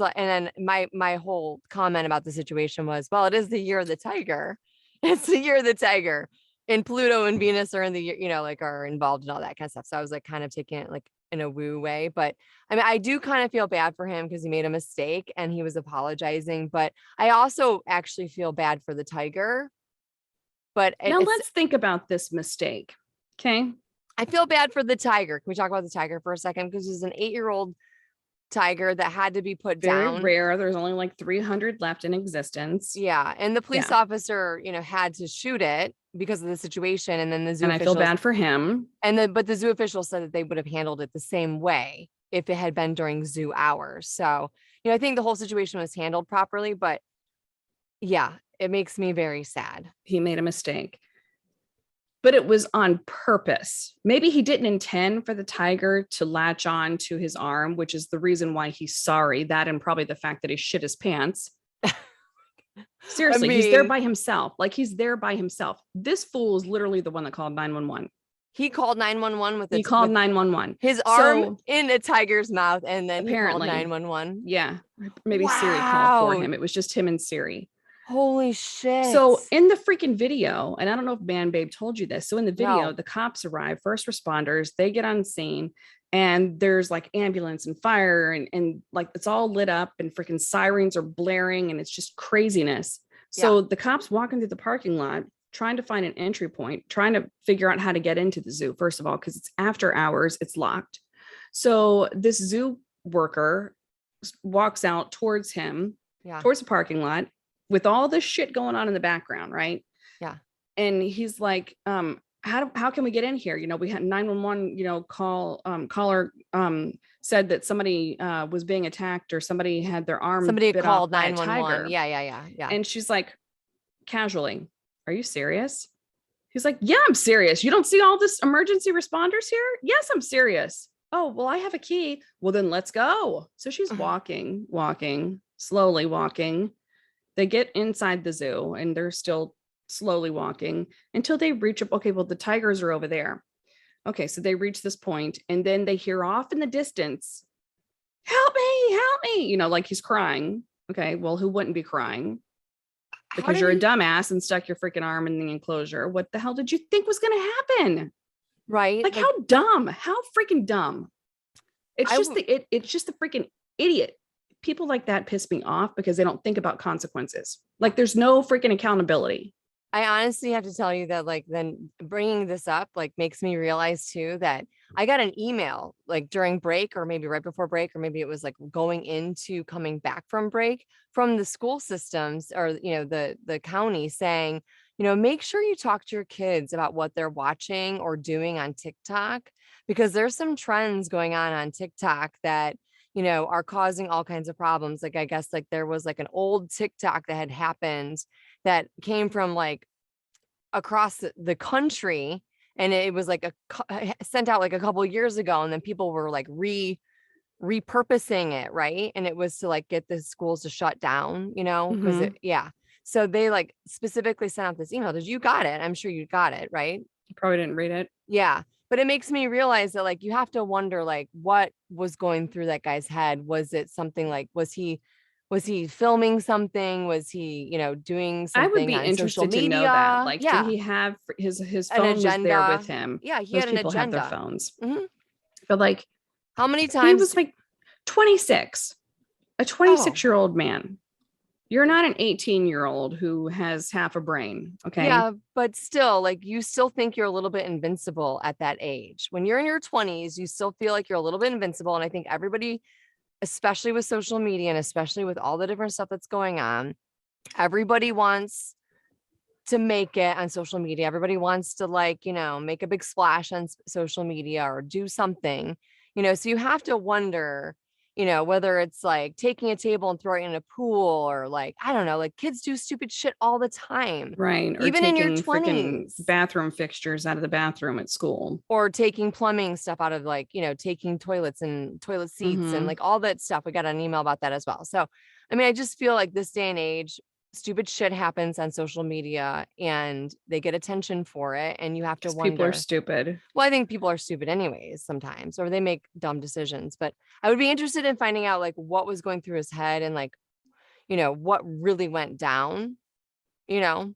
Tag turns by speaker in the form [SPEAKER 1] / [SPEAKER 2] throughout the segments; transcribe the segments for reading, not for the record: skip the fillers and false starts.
[SPEAKER 1] and then my whole comment about the situation was, well, it is the year of the tiger. It's the year of the tiger. And Pluto and Venus are in the, like are involved in all that kind of stuff. So I was like kind of taking it like in a woo way. But I mean, I do kind of feel bad for him because he made a mistake and he was apologizing. But I also actually feel bad for the tiger. But
[SPEAKER 2] now let's think about this mistake. Okay.
[SPEAKER 1] I feel bad for the tiger. Can we talk about the tiger for a second? Because it's an 8-year-old tiger that had to be put down.
[SPEAKER 2] Very rare. There's only like 300 left in existence.
[SPEAKER 1] Yeah. And the police officer, had to shoot it because of the situation. And then the zoo officials,
[SPEAKER 2] I feel bad for him.
[SPEAKER 1] But the zoo officials said that they would have handled it the same way if it had been during zoo hours. So, I think the whole situation was handled properly, but yeah, it makes me very sad.
[SPEAKER 2] He made a mistake. But it was on purpose. Maybe he didn't intend for the tiger to latch on to his arm, which is the reason why he's sorry. That and probably the fact that he shit his pants. Seriously, he's there by himself. Like he's there by himself. This fool is literally the one that called 911.
[SPEAKER 1] He called 911
[SPEAKER 2] He called 911.
[SPEAKER 1] His arm in a tiger's mouth, and then apparently he called 911.
[SPEAKER 2] Yeah, maybe Siri called for him. It was just him and Siri.
[SPEAKER 1] Holy shit.
[SPEAKER 2] So in the freaking video, and I don't know if Man Babe told you this. So in the video, the cops arrive, first responders, they get on scene and there's like ambulance and fire and like it's all lit up and freaking sirens are blaring and it's just craziness. So the cops walking through the parking lot, trying to find an entry point, trying to figure out how to get into the zoo, first of all, because it's after hours, it's locked. So this zoo worker walks out towards him, towards the parking lot, with all this shit going on in the background, right?
[SPEAKER 1] Yeah.
[SPEAKER 2] And he's like, how can we get in here? We had 911, caller said that somebody was being attacked or somebody had their arm.
[SPEAKER 1] Somebody called 911. Yeah.
[SPEAKER 2] And she's like, casually, are you serious? He's like, yeah, I'm serious. You don't see all this emergency responders here? Yes, I'm serious. Oh, well, I have a key. Well, then let's go. So she's walking, slowly walking. They get inside the zoo and they're still slowly walking until they reach up. Okay, well, the tigers are over there. Okay, so they reach this point and then they hear off in the distance, help me, like he's crying. Okay, well, who wouldn't be crying? Because you're a dumbass and stuck your freaking arm in the enclosure. What the hell did you think was going to happen?
[SPEAKER 1] Right.
[SPEAKER 2] Like how dumb, how freaking dumb. It's just the freaking idiot. People like that piss me off because they don't think about consequences. Like there's no freaking accountability.
[SPEAKER 1] I honestly have to tell you that like then bringing this up like makes me realize too that I got an email like during break or maybe right before break or maybe it was like going into coming back from break from the school systems or the county saying, make sure you talk to your kids about what they're watching or doing on TikTok because there's some trends going on TikTok that are causing all kinds of problems. Like, I guess like there was like an old TikTok that had happened that came from like across the country. And it was like sent out like a couple of years ago. And then people were like repurposing it. Right. And it was to like get the schools to shut down, because So they like specifically sent out this email. You got it? I'm sure you got it. Right.
[SPEAKER 2] You probably didn't read it.
[SPEAKER 1] Yeah. But it makes me realize that like you have to wonder like what was going through that guy's head. Was it something like was he filming something? Was he, doing something?
[SPEAKER 2] I would be interested to know that. Like, did he have his phone was there with him?
[SPEAKER 1] Yeah, he had an agenda.
[SPEAKER 2] Have their phones. Mm-hmm. But like,
[SPEAKER 1] how many times
[SPEAKER 2] he was like 26, a 26-year-old man. You're not an 18-year-old who has half a brain. Okay.
[SPEAKER 1] Yeah. But still, like, you still think you're a little bit invincible at that age. When you're in your 20s, you still feel like you're a little bit invincible. And I think everybody, especially with social media and especially with all the different stuff that's going on, everybody wants to make it on social media. Everybody wants to like, make a big splash on social media or do something, so you have to wonder, whether it's like taking a table and throwing it in a pool or like, I don't know, like kids do stupid shit all the time.
[SPEAKER 2] Right. Or
[SPEAKER 1] even in your 20s.
[SPEAKER 2] Bathroom fixtures out of the bathroom at school.
[SPEAKER 1] Or taking plumbing stuff out of like, taking toilets and toilet seats and like all that stuff. We got an email about that as well. So, I mean, I just feel like this day and age, stupid shit happens on social media and they get attention for it, and you have to
[SPEAKER 2] 'Cause people are
[SPEAKER 1] wonder.
[SPEAKER 2] stupid.
[SPEAKER 1] Well, I think people are stupid anyways sometimes, or they make dumb decisions, but I would be interested in finding out like what was going through his head and like, what really went down, you know?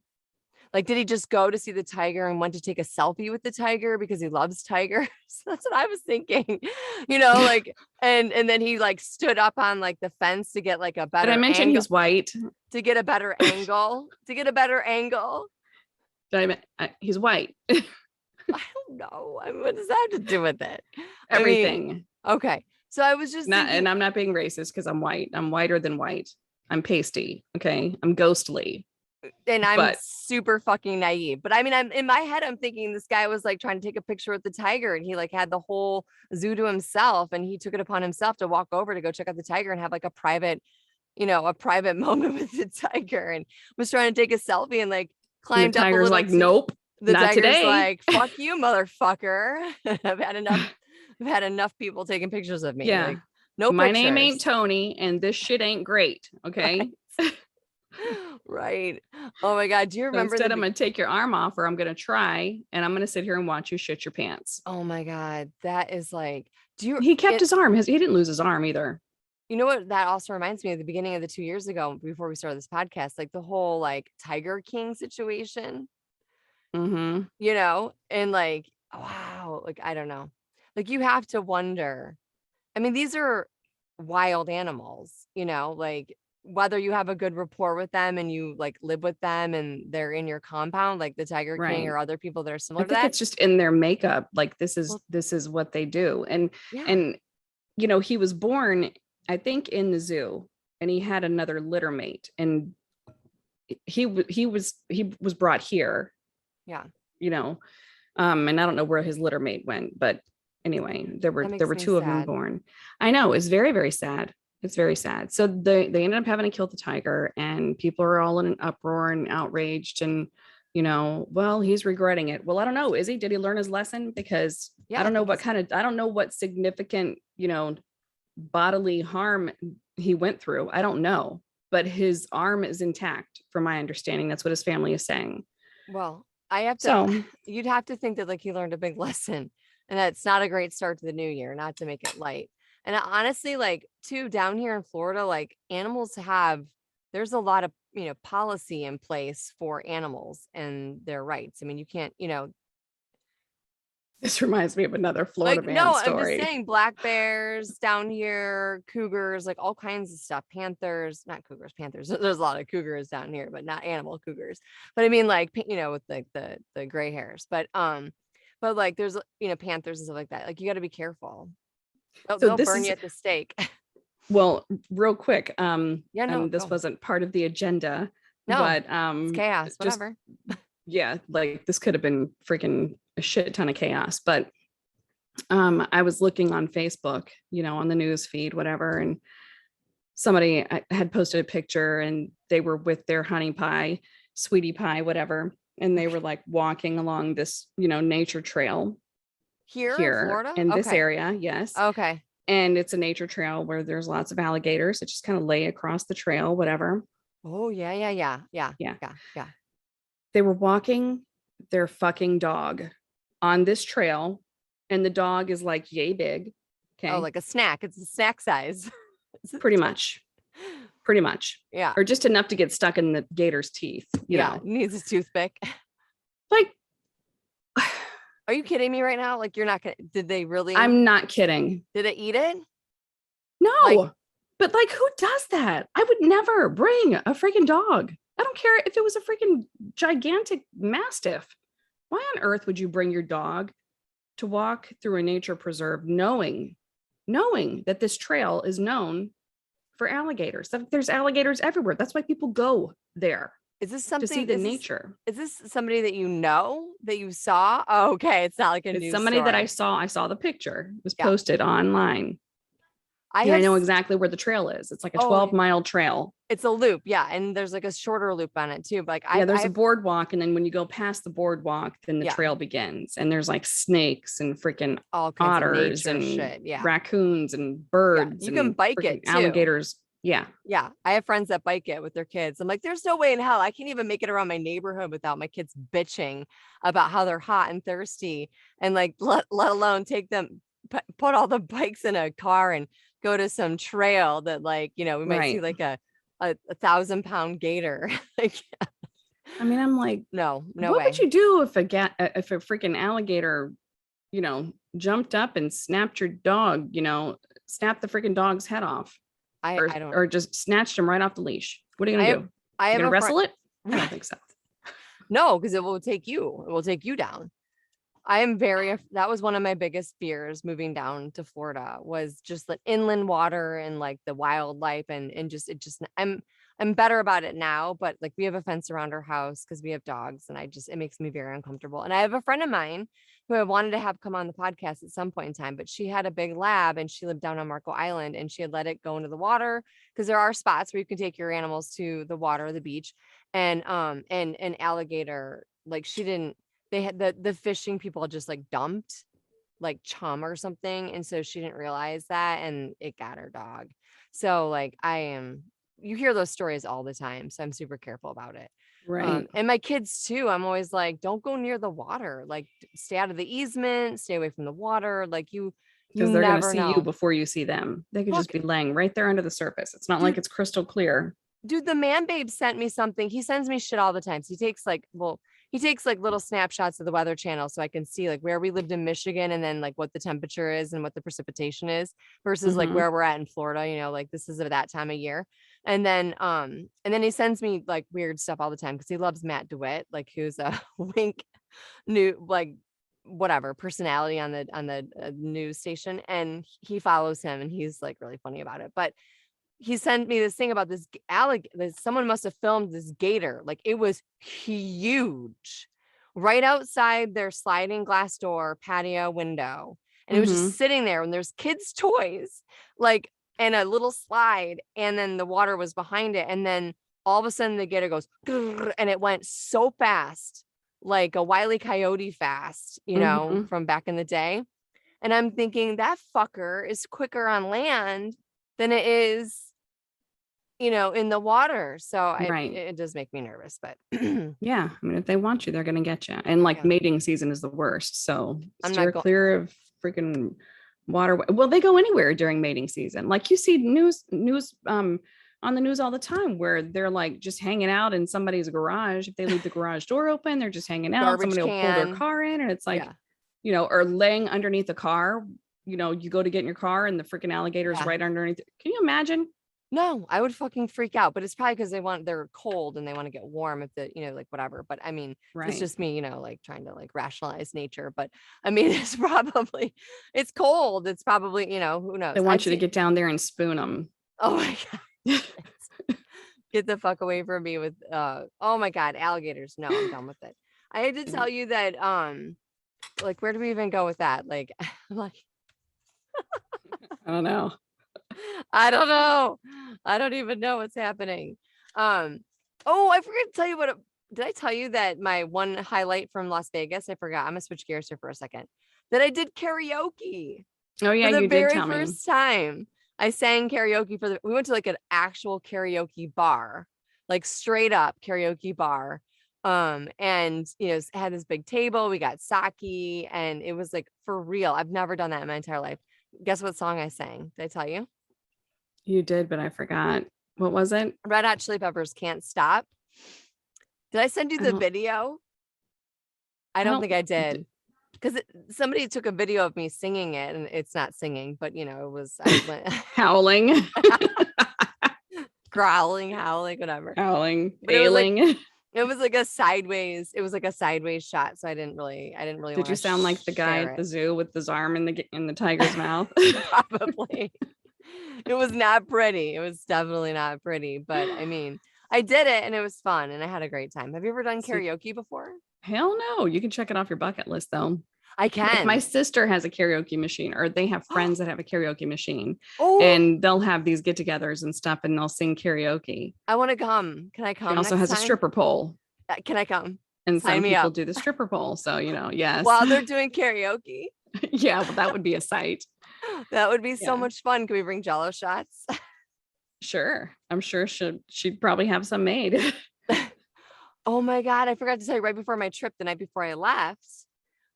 [SPEAKER 1] Like, did he just go to see the tiger and went to take a selfie with the tiger because he loves tigers? That's what I was thinking, like, and then he like stood up on like the fence to get like a
[SPEAKER 2] Did I
[SPEAKER 1] better
[SPEAKER 2] mention
[SPEAKER 1] angle,
[SPEAKER 2] he's white?
[SPEAKER 1] to get a better angle, to get a better angle.
[SPEAKER 2] He's white?
[SPEAKER 1] I don't know. I mean, what does that have to do with it?
[SPEAKER 2] Everything.
[SPEAKER 1] Okay. So I was just
[SPEAKER 2] And
[SPEAKER 1] thinking,
[SPEAKER 2] I'm not being racist because I'm white. I'm whiter than white. I'm pasty. Okay. I'm ghostly.
[SPEAKER 1] and I'm
[SPEAKER 2] But
[SPEAKER 1] super fucking naive, but I mean, I'm in my head, I'm thinking this guy was like trying to take a picture with the tiger and he like had the whole zoo to himself and he took it upon himself to walk over to go check out the tiger and have like a private, a private moment with the tiger and was trying to take a selfie and like
[SPEAKER 2] and the
[SPEAKER 1] climbed up a
[SPEAKER 2] tiger's
[SPEAKER 1] little
[SPEAKER 2] like, nope,
[SPEAKER 1] the
[SPEAKER 2] not
[SPEAKER 1] tiger's
[SPEAKER 2] today.
[SPEAKER 1] like, fuck you, motherfucker. I've had enough people taking pictures of me.
[SPEAKER 2] Yeah.
[SPEAKER 1] Like, no
[SPEAKER 2] My
[SPEAKER 1] pictures.
[SPEAKER 2] name ain't Tony and this shit ain't great. Okay.
[SPEAKER 1] Right. Right. Oh my God. Do you
[SPEAKER 2] So
[SPEAKER 1] remember
[SPEAKER 2] instead, I'm going to take your arm off, or I'm going to try, and I'm going to sit here and watch you shit your pants.
[SPEAKER 1] Oh my God. That is like,
[SPEAKER 2] He kept his arm. He didn't lose his arm either.
[SPEAKER 1] you know what? That also reminds me of the beginning of the 2 years ago before we started this podcast, like the whole like Tiger King situation,
[SPEAKER 2] Mm-hmm.
[SPEAKER 1] and like, wow, like, I don't know. Like you have to wonder. I mean, these are wild animals, like whether you have a good rapport with them and you like live with them and they're in your compound, like the Tiger King
[SPEAKER 2] Right.
[SPEAKER 1] or other people that are
[SPEAKER 2] I
[SPEAKER 1] similar to
[SPEAKER 2] think
[SPEAKER 1] that.
[SPEAKER 2] it's just in their makeup. Like this
[SPEAKER 1] Well,
[SPEAKER 2] is what they do. And
[SPEAKER 1] yeah.
[SPEAKER 2] he was born, I think, in the zoo, and he had another litter mate, and he was brought here.
[SPEAKER 1] Yeah.
[SPEAKER 2] And I don't know where his litter mate went, but anyway, there
[SPEAKER 1] That
[SPEAKER 2] were
[SPEAKER 1] makes me
[SPEAKER 2] two of them
[SPEAKER 1] sad.
[SPEAKER 2] born. I know, it's very, very sad. It's very sad. So they ended up having to kill the tiger, and people are all in an uproar and outraged, and well, he's regretting it. Well, I don't know. Is he? Did he learn his lesson? Because
[SPEAKER 1] Yeah,
[SPEAKER 2] I don't know
[SPEAKER 1] think
[SPEAKER 2] I don't know what significant, bodily harm he went through. I don't know, but his arm is intact from my understanding. That's what his family is saying.
[SPEAKER 1] well,
[SPEAKER 2] So
[SPEAKER 1] you'd have to think that like he learned a big lesson and that's not a great start to the new year, not to make it light. And honestly, like too, down here in Florida, like there's a lot of, policy in place for animals and their rights. I mean, you can't,
[SPEAKER 2] this reminds me of another Florida
[SPEAKER 1] like,
[SPEAKER 2] man
[SPEAKER 1] no, I'm just
[SPEAKER 2] story.
[SPEAKER 1] saying black bears down here, cougars, like all kinds of stuff. Panthers, not cougars, panthers. There's a lot of cougars down here, but not animal cougars. But I mean, like, with like the gray hairs, but like there's, panthers and stuff like that. Like you got to be careful.
[SPEAKER 2] So
[SPEAKER 1] They'll
[SPEAKER 2] this
[SPEAKER 1] burn
[SPEAKER 2] is
[SPEAKER 1] you at the stake.
[SPEAKER 2] well, real quick.
[SPEAKER 1] Yeah, no,
[SPEAKER 2] And this
[SPEAKER 1] go.
[SPEAKER 2] wasn't part of the agenda,
[SPEAKER 1] No,
[SPEAKER 2] but
[SPEAKER 1] it's chaos,
[SPEAKER 2] just
[SPEAKER 1] whatever.
[SPEAKER 2] yeah, like this could have been freaking a shit ton of chaos. But I was looking on Facebook, on the news feed, whatever, and somebody had posted a picture, and they were with their honey pie, sweetie pie, whatever, and they were like walking along this, nature trail
[SPEAKER 1] Here in
[SPEAKER 2] here
[SPEAKER 1] Florida?
[SPEAKER 2] in this
[SPEAKER 1] Okay.
[SPEAKER 2] area. Yes.
[SPEAKER 1] Okay.
[SPEAKER 2] And it's a nature trail where there's lots of alligators that just kind of lay across the trail, whatever.
[SPEAKER 1] Oh, yeah, yeah, yeah, yeah,
[SPEAKER 2] Yeah.
[SPEAKER 1] yeah, yeah.
[SPEAKER 2] They were walking their fucking dog on this trail, and the dog is like yay big. Okay.
[SPEAKER 1] Oh, like a snack. It's a snack size.
[SPEAKER 2] Pretty much.
[SPEAKER 1] Yeah.
[SPEAKER 2] Or just enough to get stuck in the gator's teeth, you know.
[SPEAKER 1] Needs a toothpick.
[SPEAKER 2] Like,
[SPEAKER 1] Are you kidding me right now? Like you're not gonna, did they really?
[SPEAKER 2] I'm not kidding.
[SPEAKER 1] Did it eat it?
[SPEAKER 2] No,
[SPEAKER 1] Like-
[SPEAKER 2] but like, who does that? I would never bring a freaking dog. I don't care if it was a freaking gigantic mastiff. Why on earth would you bring your dog to walk through a nature preserve knowing that this trail is known for alligators? That there's alligators everywhere. That's why people go there
[SPEAKER 1] Is this something
[SPEAKER 2] to see the nature.
[SPEAKER 1] Is this somebody that that you saw? Oh, okay. It's not like a
[SPEAKER 2] It's
[SPEAKER 1] news
[SPEAKER 2] somebody that I
[SPEAKER 1] story.
[SPEAKER 2] saw the picture. It was
[SPEAKER 1] Yeah.
[SPEAKER 2] posted online.
[SPEAKER 1] I
[SPEAKER 2] And I know exactly where the trail is. It's like a 12-mile trail.
[SPEAKER 1] It's a loop, yeah, and there's like a shorter loop on it too. But like
[SPEAKER 2] There's a boardwalk, and then when you go past the boardwalk, then the trail begins, and there's like snakes and freaking
[SPEAKER 1] all kinds
[SPEAKER 2] otters
[SPEAKER 1] of nature
[SPEAKER 2] and
[SPEAKER 1] shit, yeah,
[SPEAKER 2] raccoons and birds.
[SPEAKER 1] You can
[SPEAKER 2] and
[SPEAKER 1] bike
[SPEAKER 2] freaking
[SPEAKER 1] it too.
[SPEAKER 2] alligators. Yeah.
[SPEAKER 1] Yeah, I have friends that bike it with their kids. I'm like, there's no way in hell I can't even make it around my neighborhood without my kids bitching about how they're hot and thirsty, and like let alone take them, put all the bikes in a car and go to some trail that, like, we might see
[SPEAKER 2] Right.
[SPEAKER 1] like a 1,000-pound gator. Like,
[SPEAKER 2] I mean, I'm like,
[SPEAKER 1] no
[SPEAKER 2] what would
[SPEAKER 1] way.
[SPEAKER 2] you do if a freaking alligator, jumped up and snapped your dog, snapped the freaking dog's head off, or
[SPEAKER 1] I don't.
[SPEAKER 2] or just snatched him right off the leash? What are you
[SPEAKER 1] I
[SPEAKER 2] gonna
[SPEAKER 1] have
[SPEAKER 2] do?
[SPEAKER 1] I
[SPEAKER 2] You
[SPEAKER 1] have
[SPEAKER 2] gonna
[SPEAKER 1] a friend.
[SPEAKER 2] wrestle it? I don't think so.
[SPEAKER 1] No, because it will take you. It will take you down. I am that was one of my biggest fears moving down to Florida, was just the inland water and like the wildlife, and just I'm better about it now, but like we have a fence around our house because we have dogs, and it makes me very uncomfortable. And I have a friend of mine who I wanted to have come on the podcast at some point in time, but she had a big lab and she lived down on Marco Island, and she had let it go into the water because there are spots where you can take your animals to the water, the beach, and an alligator, like she didn't they had the fishing people just like dumped like chum or something, and so she didn't realize that, and it got her dog. So like you hear those stories all the time, so I'm super careful about it.
[SPEAKER 2] Right.
[SPEAKER 1] And my kids too, I'm always like, don't go near the water, like stay out of the easement, stay away from the water, like you
[SPEAKER 2] Because they're gonna
[SPEAKER 1] never
[SPEAKER 2] see you
[SPEAKER 1] know.
[SPEAKER 2] before you see them. They could
[SPEAKER 1] Fuck,
[SPEAKER 2] just be laying right there under the surface. It's not like
[SPEAKER 1] dude.
[SPEAKER 2] it's crystal clear.
[SPEAKER 1] Dude, the man babe sent me something. He sends me shit all the time. So he takes like little snapshots of the Weather Channel so I can see like where we lived in Michigan, and then like what the temperature is and what the precipitation is versus like
[SPEAKER 2] Mhm.
[SPEAKER 1] where we're at in Florida, like this is at that time of year. And then he sends me like weird stuff all the time because he loves Matt DeWitt, like who's a wink new like whatever personality on the news station, and he follows him and he's like really funny about it. But he sent me this thing about this alligator. Someone must have filmed this gator. Like it was huge right outside their sliding glass door patio window. And it was just
[SPEAKER 2] Mhm.
[SPEAKER 1] sitting there, and there's kids' toys, like, and a little slide. And then the water was behind it. And then all of a sudden the gator goes, "Grrr," and it went so fast, like a Wile E. Coyote fast,
[SPEAKER 2] Mhm.
[SPEAKER 1] from back in the day. And I'm thinking that fucker is quicker on land than it is, in the water. So
[SPEAKER 2] Right.
[SPEAKER 1] it does make me nervous, but
[SPEAKER 2] Yeah. I mean, if they want you, they're gonna get you. And like
[SPEAKER 1] yeah,
[SPEAKER 2] mating season is the worst. So
[SPEAKER 1] I'm not
[SPEAKER 2] steer
[SPEAKER 1] going.
[SPEAKER 2] clear of freaking water. Well, they go anywhere during mating season. Like you see news on the news all the time where they're like just hanging out in somebody's garage. If they leave the garage door open, they're just hanging out.
[SPEAKER 1] Garbage
[SPEAKER 2] Somebody will pull their
[SPEAKER 1] can.
[SPEAKER 2] car in, and it's like,
[SPEAKER 1] Yeah.
[SPEAKER 2] or laying underneath the car. You go to get in your car and the freaking alligator is
[SPEAKER 1] Yeah.
[SPEAKER 2] right underneath. Can you imagine?
[SPEAKER 1] No, I would fucking freak out, but it's probably because they're cold and they want to get warm if like whatever. But I mean, it's
[SPEAKER 2] Right.
[SPEAKER 1] just me, like trying to like rationalize nature. But I mean, it's cold. It's probably, who knows?
[SPEAKER 2] They
[SPEAKER 1] I've
[SPEAKER 2] want you to
[SPEAKER 1] seen,
[SPEAKER 2] get down there and spoon them.
[SPEAKER 1] oh my God, get the fuck away from me with, oh my God, alligators. No, I'm done with it. I had to tell you that, like, where do we even go with that? Like, like,
[SPEAKER 2] I don't know.
[SPEAKER 1] I don't know. I don't even know what's happening. Um, oh, I forgot to tell you did I tell you that my one highlight from Las Vegas? I forgot. I'm gonna switch gears here for a second. That I did karaoke
[SPEAKER 2] Oh yeah,
[SPEAKER 1] for the
[SPEAKER 2] you did
[SPEAKER 1] very
[SPEAKER 2] tell me.
[SPEAKER 1] first time. I sang karaoke we went to like an actual karaoke bar, like straight up karaoke bar. And had this big table, we got sake, and it was like for real. I've never done that in my entire life. Guess what song I sang? Did I tell you?
[SPEAKER 2] You did, but I forgot. What was it?
[SPEAKER 1] Red Hot Chili Peppers, Can't Stop. Did I send you
[SPEAKER 2] I
[SPEAKER 1] the
[SPEAKER 2] don't.
[SPEAKER 1] video? I
[SPEAKER 2] I
[SPEAKER 1] don't
[SPEAKER 2] don't.
[SPEAKER 1] think I did. Because somebody took a video of me singing it, and it's not singing, but it was, I went
[SPEAKER 2] Howling,
[SPEAKER 1] growling, howling, whatever.
[SPEAKER 2] howling,
[SPEAKER 1] But
[SPEAKER 2] ailing.
[SPEAKER 1] it was like a sideways shot. So I didn't really
[SPEAKER 2] Did
[SPEAKER 1] want
[SPEAKER 2] you
[SPEAKER 1] to
[SPEAKER 2] sound like the guy
[SPEAKER 1] share
[SPEAKER 2] at the
[SPEAKER 1] it.
[SPEAKER 2] zoo with his arm in the tiger's mouth?
[SPEAKER 1] Probably. It was not pretty. It was definitely not pretty, but I mean, I did it and it was fun and I had a great time. Have you ever done
[SPEAKER 2] See,
[SPEAKER 1] karaoke before?
[SPEAKER 2] hell no. You can check it off your bucket list though.
[SPEAKER 1] I
[SPEAKER 2] Like my
[SPEAKER 1] can.
[SPEAKER 2] sister has a karaoke machine, or they have friends that have a karaoke machine,
[SPEAKER 1] Oh,
[SPEAKER 2] and they'll have these get-togethers and stuff, and they'll sing karaoke.
[SPEAKER 1] I want to come. Can I
[SPEAKER 2] She
[SPEAKER 1] come
[SPEAKER 2] also
[SPEAKER 1] next
[SPEAKER 2] has a
[SPEAKER 1] time?
[SPEAKER 2] stripper pole,
[SPEAKER 1] Can I come?
[SPEAKER 2] and
[SPEAKER 1] Sign
[SPEAKER 2] some
[SPEAKER 1] me
[SPEAKER 2] people
[SPEAKER 1] up.
[SPEAKER 2] do the stripper pole. So, yes.
[SPEAKER 1] While they're doing karaoke.
[SPEAKER 2] Yeah, well, that would be a sight.
[SPEAKER 1] That would be so
[SPEAKER 2] Yeah.
[SPEAKER 1] much fun. Can we bring Jello shots?
[SPEAKER 2] Sure. I'm sure she'd probably have some made.
[SPEAKER 1] Oh my God, I forgot to tell you right before my trip, the night before I left,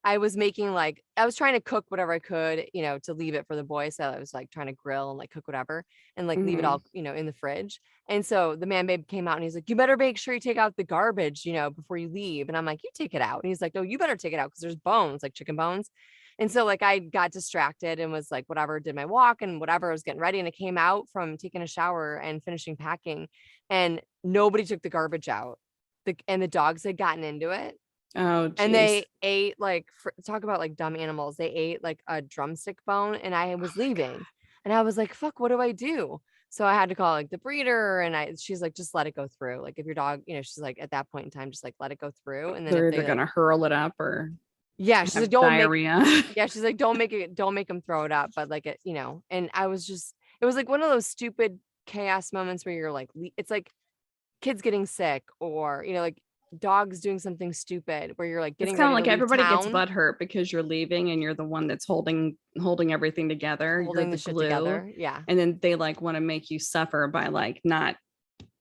[SPEAKER 1] I was making like I was trying to cook whatever I could, to leave it for the boys. So I was like trying to grill and like cook whatever and like leave it
[SPEAKER 2] Mhm.
[SPEAKER 1] all, in the fridge. And so the man babe came out and he's like, "You better make sure you take out the garbage, before you leave." And I'm like, "You take it out." And he's like, "No, you better take it out because there's bones, like chicken bones." And so like I got distracted and was like, whatever, did my walk and whatever, I was getting ready. And I came out from taking a shower and finishing packing, and nobody took the garbage out. And the dogs had gotten into it.
[SPEAKER 2] Oh,
[SPEAKER 1] And
[SPEAKER 2] geez.
[SPEAKER 1] they ate like talk about like dumb animals. They ate like a drumstick bone, and I
[SPEAKER 2] Oh
[SPEAKER 1] was
[SPEAKER 2] my
[SPEAKER 1] leaving, and I was like, "Fuck, what do I do?" So I had to call like the breeder, and she's like, "Just let it go through. Like if your dog, she's like at that point in time, just like let it go through, and then if
[SPEAKER 2] They're
[SPEAKER 1] they
[SPEAKER 2] either
[SPEAKER 1] like,
[SPEAKER 2] gonna hurl it up or
[SPEAKER 1] yeah, she's like,
[SPEAKER 2] have
[SPEAKER 1] don't make,
[SPEAKER 2] diarrhea.
[SPEAKER 1] yeah, she's like, don't make them throw it up, but like it, And I was just, it was like one of those stupid chaos moments where you're like, it's like kids getting sick or like dogs doing something stupid where you're like
[SPEAKER 2] It's
[SPEAKER 1] getting
[SPEAKER 2] kind of
[SPEAKER 1] ready to
[SPEAKER 2] like
[SPEAKER 1] leave
[SPEAKER 2] everybody gets
[SPEAKER 1] town,
[SPEAKER 2] butthurt because you're leaving and you're the one that's holding everything together. You're
[SPEAKER 1] holding
[SPEAKER 2] the
[SPEAKER 1] the shit
[SPEAKER 2] glue.
[SPEAKER 1] together. Yeah,
[SPEAKER 2] And then they like want to make you suffer by like not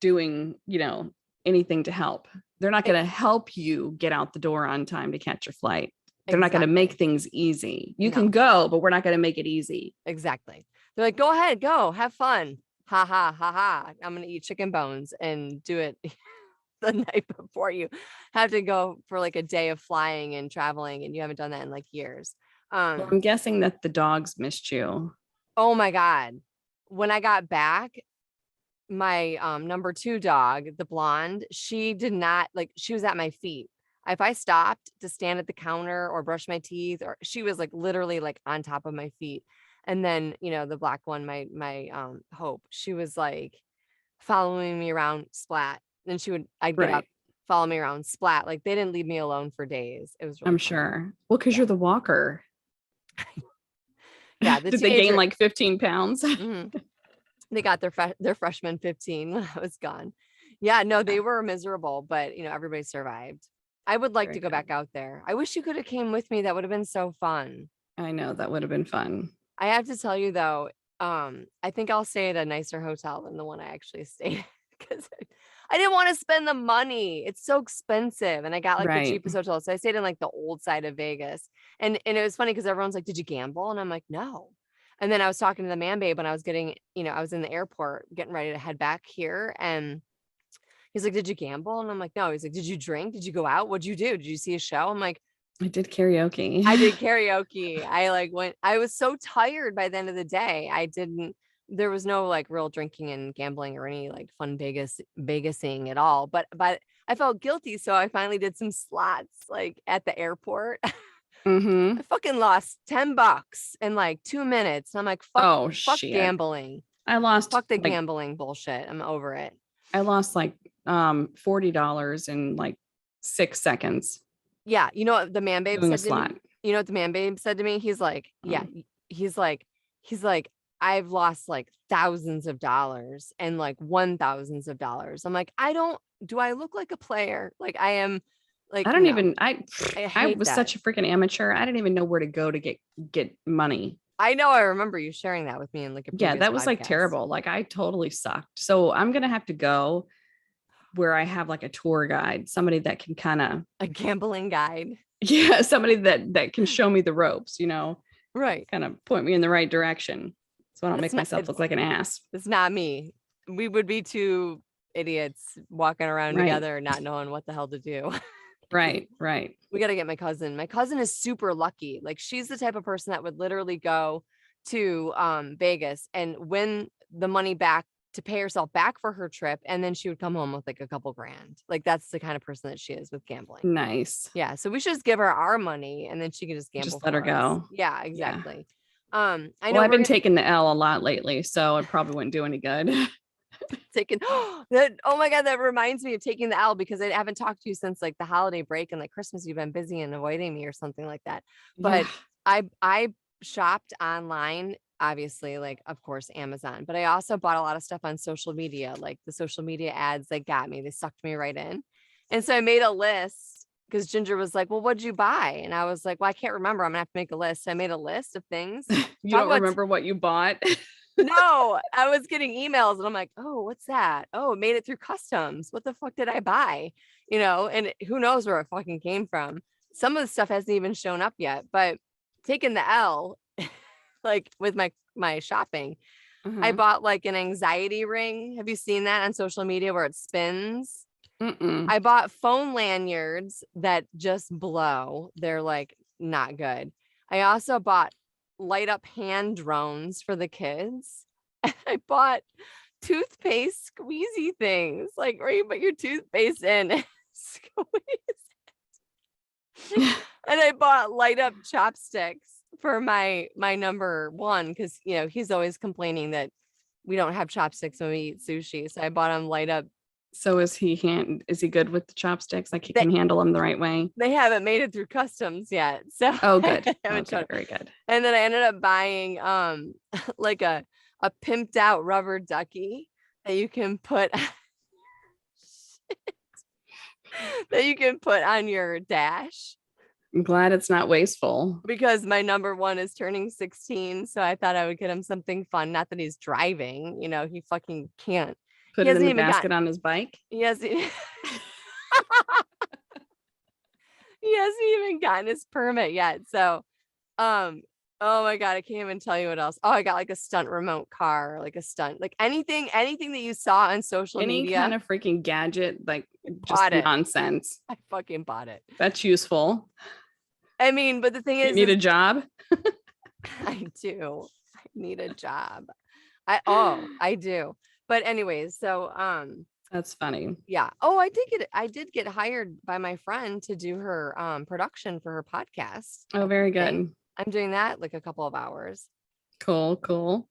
[SPEAKER 2] doing, anything to help. They're not
[SPEAKER 1] e-
[SPEAKER 2] going to help you get out the door on time to catch your flight. They're not going to make
[SPEAKER 1] exactly.
[SPEAKER 2] things easy. You can
[SPEAKER 1] No,
[SPEAKER 2] go, but we're not going to make it easy.
[SPEAKER 1] exactly. They're like, go ahead, go have fun. Ha ha ha ha. I'm gonna eat chicken bones and do it the night before you have to go for like a day of flying and traveling, and you haven't done that in like years.
[SPEAKER 2] Well,
[SPEAKER 1] Um,
[SPEAKER 2] I'm guessing that the dogs missed you.
[SPEAKER 1] oh my God. When I got back, my number two dog, the blonde, she did not like she was at my feet. If I stopped to stand at the counter or brush my teeth, or she was like literally like on top of my feet. And then, the black one, my Hope, she was like following me around splat. Then I'd get up,
[SPEAKER 2] Right.
[SPEAKER 1] follow me around splat. Like they didn't leave me alone for days. It was
[SPEAKER 2] I'm
[SPEAKER 1] really funny.
[SPEAKER 2] sure. Well, because
[SPEAKER 1] Yeah.
[SPEAKER 2] you're the walker.
[SPEAKER 1] Yeah. The
[SPEAKER 2] Did they gain
[SPEAKER 1] teenager,
[SPEAKER 2] like 15 pounds?
[SPEAKER 1] mhm, they got their freshman 15 when I was gone. Yeah, no, they
[SPEAKER 2] Yeah,
[SPEAKER 1] were miserable, but everybody survived. I would like
[SPEAKER 2] very
[SPEAKER 1] to go
[SPEAKER 2] good.
[SPEAKER 1] back out there. I wish you could have came with me. That would have been so fun.
[SPEAKER 2] I know that would have been fun.
[SPEAKER 1] I have to tell you though, I think I'll stay at a nicer hotel than the one I actually stayed because I didn't want to spend the money. It's so expensive. And I got like the
[SPEAKER 2] Right.
[SPEAKER 1] cheapest hotel. So I stayed in like the old side of Vegas. And it was funny because everyone's like, "Did you gamble?" And I'm like, "No." And then I was talking to the man babe when I was getting, I was in the airport getting ready to head back here. And he's like, "Did you gamble?" And I'm like, "No." He's like, "Did you drink? Did you go out? What'd you do? Did you see a show?" I'm like,
[SPEAKER 2] I did karaoke.
[SPEAKER 1] I did karaoke. I like went, I was so tired by the end of the day. There was no like real drinking and gambling or any like fun Vegasing at all. But I felt guilty. So I finally did some slots like at the airport.
[SPEAKER 2] Mm-hmm.
[SPEAKER 1] I fucking lost $10 in like 2 minutes. And I'm like,
[SPEAKER 2] Oh
[SPEAKER 1] fuck
[SPEAKER 2] shit.
[SPEAKER 1] gambling.
[SPEAKER 2] I lost
[SPEAKER 1] Fuck the
[SPEAKER 2] like
[SPEAKER 1] gambling bullshit. I'm over it.
[SPEAKER 2] I lost like $40 in like 6 seconds
[SPEAKER 1] Yeah. You know what the man babe
[SPEAKER 2] doing a
[SPEAKER 1] said to
[SPEAKER 2] slot.
[SPEAKER 1] me? You know what the man babe said to me? He's like, yeah,
[SPEAKER 2] Um,
[SPEAKER 1] he's like, he's like, I've lost like thousands of dollars and like $1,000s. I'm like, do I look like a player? Like I am like,
[SPEAKER 2] I don't even
[SPEAKER 1] I
[SPEAKER 2] I
[SPEAKER 1] hate
[SPEAKER 2] was
[SPEAKER 1] that.
[SPEAKER 2] such a freaking amateur. I didn't even know where to go to get money.
[SPEAKER 1] I know I remember you sharing that with me in like a
[SPEAKER 2] Yeah,
[SPEAKER 1] previous
[SPEAKER 2] that was like
[SPEAKER 1] podcast.
[SPEAKER 2] terrible. Like I totally sucked. So I'm gonna have to go where I have like a tour guide, somebody that can kind of
[SPEAKER 1] A gambling guide.
[SPEAKER 2] yeah, somebody that can show me the ropes,
[SPEAKER 1] Right.
[SPEAKER 2] kind of point me in the right direction. So I don't
[SPEAKER 1] That's
[SPEAKER 2] make
[SPEAKER 1] not
[SPEAKER 2] myself look like an ass.
[SPEAKER 1] it's not me. We would be two idiots walking around
[SPEAKER 2] Right.
[SPEAKER 1] together not knowing what the hell to do.
[SPEAKER 2] Right. Right.
[SPEAKER 1] We got to get my cousin. My cousin is super lucky. Like she's the type of person that would literally go to Vegas and win the money back to pay herself back for her trip, and then she would come home with like a couple grand. Like that's the kind of person that she is with gambling.
[SPEAKER 2] Nice.
[SPEAKER 1] Yeah, so we should just give her our money and then she can just gamble
[SPEAKER 2] Just let her
[SPEAKER 1] for us.
[SPEAKER 2] go.
[SPEAKER 1] Yeah,
[SPEAKER 2] Yeah.
[SPEAKER 1] exactly. I
[SPEAKER 2] Well,
[SPEAKER 1] know
[SPEAKER 2] I've
[SPEAKER 1] we're
[SPEAKER 2] been
[SPEAKER 1] gonna
[SPEAKER 2] taking the L a lot lately, so it probably wouldn't do any good.
[SPEAKER 1] take it. That, oh my God, that reminds me of taking the L because I haven't talked to you since like the holiday break and like Christmas. You've been busy and avoiding me or something like that.
[SPEAKER 2] Yeah.
[SPEAKER 1] But I shopped online, obviously, like of course Amazon, but I also bought a lot of stuff on social media. Like the social media ads, they got me, they sucked me right in. And so I made a list because Ginger was like, "Well, what'd you buy?" And I was like, "Well, I can't remember. I'm gonna have to make a list." So I made a list of things.
[SPEAKER 2] You
[SPEAKER 1] Talk
[SPEAKER 2] don't
[SPEAKER 1] about
[SPEAKER 2] remember what you bought?
[SPEAKER 1] No, I was getting emails and I'm like, oh, what's that? Oh, it made it through customs. What the fuck did I buy? And who knows where it fucking came from. Some of the stuff hasn't even shown up yet, but taking the L, like with my shopping, I
[SPEAKER 2] Uh-huh.
[SPEAKER 1] bought like an anxiety ring. Have you seen that on social media where it spins?
[SPEAKER 2] Mm-mm.
[SPEAKER 1] I bought phone lanyards that just blow. They're like not good. I also bought light up hand drones for the kids. I bought toothpaste squeezy things, like where you put your toothpaste in and squeeze. And I bought light up chopsticks for my number one because he's always complaining that we don't have chopsticks when we eat sushi. So I bought him light up.
[SPEAKER 2] So is he good with the chopsticks? Like he
[SPEAKER 1] They
[SPEAKER 2] can handle them the right way?
[SPEAKER 1] they haven't made it through customs yet, so
[SPEAKER 2] Oh, good.
[SPEAKER 1] I haven't
[SPEAKER 2] Okay,
[SPEAKER 1] shown.
[SPEAKER 2] very good.
[SPEAKER 1] And then I ended up buying like a pimped out rubber ducky that you can put that you can put on your dash
[SPEAKER 2] I'm glad it's not wasteful.
[SPEAKER 1] because my number one is turning 16. So I thought I would get him something fun. Not that he's driving, he fucking can't.
[SPEAKER 2] Put
[SPEAKER 1] He
[SPEAKER 2] it in
[SPEAKER 1] hasn't
[SPEAKER 2] the
[SPEAKER 1] even
[SPEAKER 2] basket
[SPEAKER 1] gotten,
[SPEAKER 2] on his bike.
[SPEAKER 1] he hasn't, he hasn't even gotten his permit yet. So, oh my God, I can't even tell you what else. Oh, I got like a stunt remote car, like a stunt, like anything that you saw on social
[SPEAKER 2] Any
[SPEAKER 1] media.
[SPEAKER 2] kind of freaking gadget, like just
[SPEAKER 1] Bought it.
[SPEAKER 2] nonsense.
[SPEAKER 1] I fucking bought it.
[SPEAKER 2] That's useful.
[SPEAKER 1] I mean, but the thing
[SPEAKER 2] You
[SPEAKER 1] is,
[SPEAKER 2] need a job?
[SPEAKER 1] I do. I need a job. I do. But anyways, so
[SPEAKER 2] That's funny.
[SPEAKER 1] yeah. Oh, I did get hired by my friend to do her production for her podcast.
[SPEAKER 2] Oh, very
[SPEAKER 1] Thing.
[SPEAKER 2] good.
[SPEAKER 1] I'm doing that like a couple of hours.
[SPEAKER 2] Cool.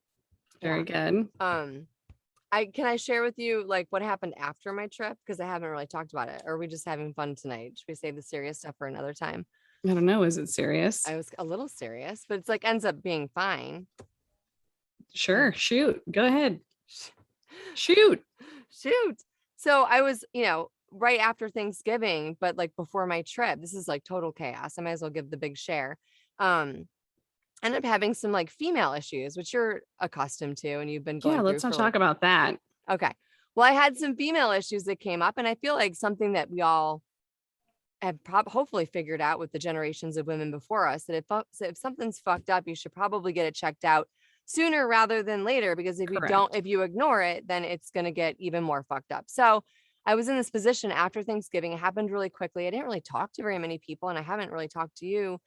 [SPEAKER 2] Very
[SPEAKER 1] Yeah.
[SPEAKER 2] good.
[SPEAKER 1] Can I share with you like what happened after my trip? Because I haven't really talked about it. Or are we just having fun tonight? Should we save the serious stuff for another time?
[SPEAKER 2] I don't know. Is it serious?
[SPEAKER 1] I was a little serious, but it's like ends up being fine.
[SPEAKER 2] Sure. Shoot. Go ahead. Shoot.
[SPEAKER 1] Shoot. So I was, right after Thanksgiving, but like before my trip, this is like total chaos. I might as well give the big share. Ended up having some like female issues, which you're accustomed to and you've been going
[SPEAKER 2] Yeah,
[SPEAKER 1] through
[SPEAKER 2] let's not
[SPEAKER 1] for
[SPEAKER 2] talk about that.
[SPEAKER 1] okay. Well, I had some female issues that came up, and I feel like something that we all have hopefully figured out with the generations of women before us, that if something's fucked up, you should probably get it checked out sooner rather than later, because
[SPEAKER 2] Correct.
[SPEAKER 1] if you ignore it, then it's going to get even more fucked up. So I was in this position after Thanksgiving. It happened really quickly. I didn't really talk to very many people, and I haven't really talked to you.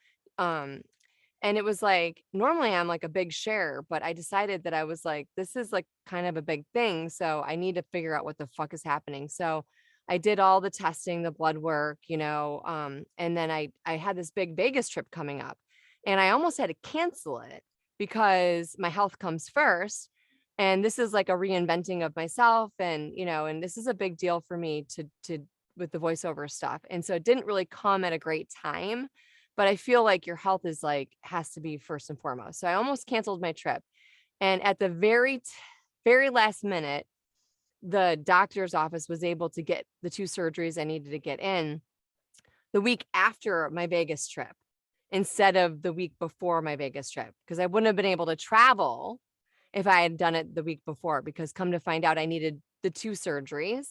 [SPEAKER 1] And it was like, normally I'm like a big sharer, but I decided that I was like, this is like kind of a big thing. So I need to figure out what the fuck is happening. So I did all the testing, the blood work, and then I had this big Vegas trip coming up, and I almost had to cancel it because my health comes first. And this is like a reinventing of myself. And, and this is a big deal for me to with the voiceover stuff. And so it didn't really come at a great time, but I feel like your health is like, has to be first and foremost. So I almost canceled my trip. And at the very last minute, the doctor's office was able to get the 2 surgeries I needed to get in the week after my Vegas trip instead of the week before my Vegas trip, because I wouldn't have been able to travel if I had done it the week before, because come to find out I needed the 2 surgeries.